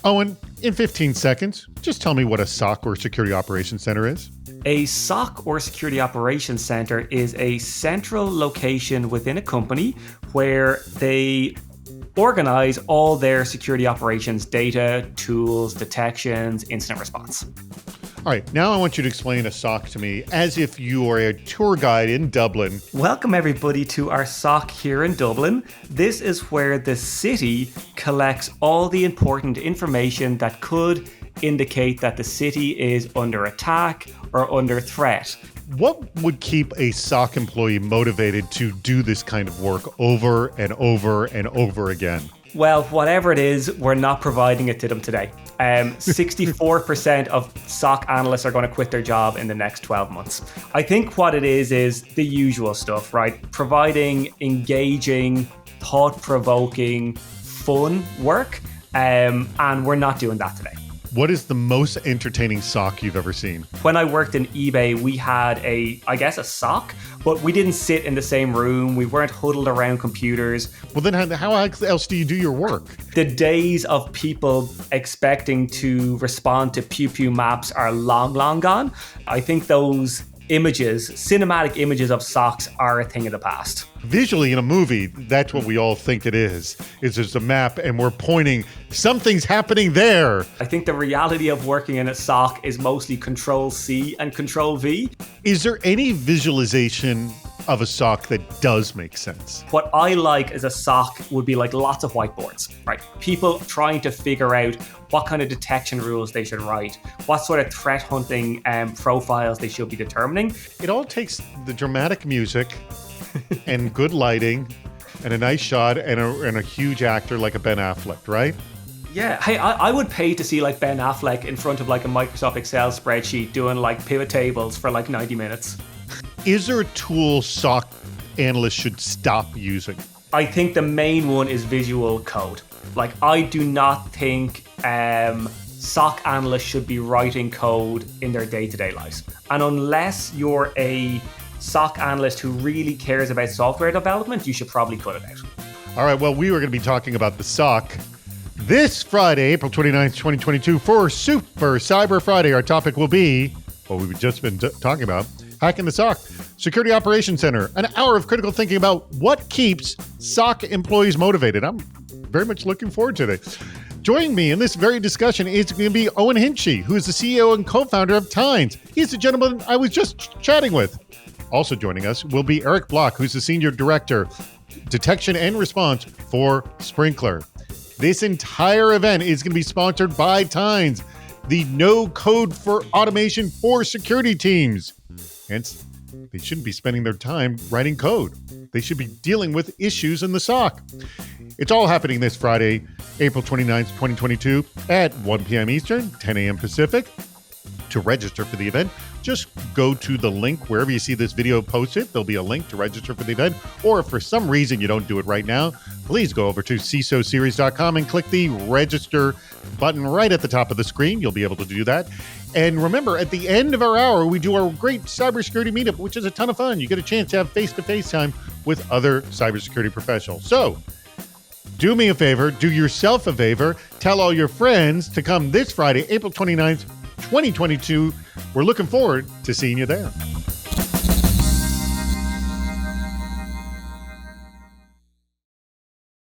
Owen, in 15 seconds, just tell me what a SOC or Security Operations Center is. A SOC or Security Operations Center is a central location within a company where they organize all their security operations data, tools, detections, incident response. All right, now I want you to explain a SOC to me as if you are a tour guide in Dublin. Welcome everybody to our SOC here in Dublin. This is where the city collects all the important information that could indicate that the city is under attack or under threat. What would keep a SOC employee motivated to do this kind of work over and over and over again? Well, whatever it is, we're not providing it to them today. 64% of SOC analysts are going to quit their job in the next 12 months. I think what it is the usual stuff, right? Providing engaging, thought-provoking, fun work, and we're not doing that today. What is the most entertaining SOC you've ever seen? When I worked in eBay, we had a SOC, but we didn't sit in the same room. We weren't huddled around computers. Well, then how else do you do your work? The days of people expecting to respond to pew pew maps are long, long gone. I think those images, cinematic images of SOCs are a thing of the past. Visually in a movie, that's what we all think it is there's a map and we're pointing, something's happening there. I think the reality of working in a SOC is mostly Control-C and Control-V. Is there any visualization of a SOC that does make sense? What I like as a SOC would be like lots of whiteboards, right? People trying to figure out what kind of detection rules they should write, what sort of threat hunting profiles they should be determining. It all takes the dramatic music and good lighting and a nice shot and a huge actor like a Ben Affleck, right? Yeah, hey, I would pay to see like Ben Affleck in front of like a Microsoft Excel spreadsheet doing like pivot tables for like 90 minutes. Is there a tool SOC analysts should stop using? I think the main one is visual code. Like, I do not think SOC analysts should be writing code in their day-to-day lives. And unless you're a SOC analyst who really cares about software development, you should probably cut it out. All right, well, we were going to be talking about the SOC this Friday, April 29th, 2022, for Super Cyber Friday. Our topic will be what we've just been talking about, hacking the SOC. Security Operations Center, an hour of critical thinking about what keeps SOC employees motivated. I'm very much looking forward to this. Joining me in this very discussion is going to be Owen Hinchy, who is the CEO and co-founder of Tines. He's the gentleman I was just chatting with. Also joining us will be Eric Block, who's the Senior Director, Detection and Response for Sprinklr. This entire event is going to be sponsored by Tines, the no code for automation for security teams. Hence, they shouldn't be spending their time writing code. They should be dealing with issues in the SOC. It's all happening this Friday, April 29th, 2022 at 1 p.m. Eastern, 10 a.m. Pacific. To register for the event, just go to the link wherever you see this video posted. There'll be a link to register for the event. Or if for some reason you don't do it right now, please go over to CISOseries.com and click the register button right at the top of the screen. You'll be able to do that. And remember, at the end of our hour, we do our great cybersecurity meetup, which is a ton of fun. You get a chance to have face-to-face time with other cybersecurity professionals. So do me a favor, do yourself a favor, tell all your friends to come this Friday, April 29th, 2022. We're looking forward to seeing you there.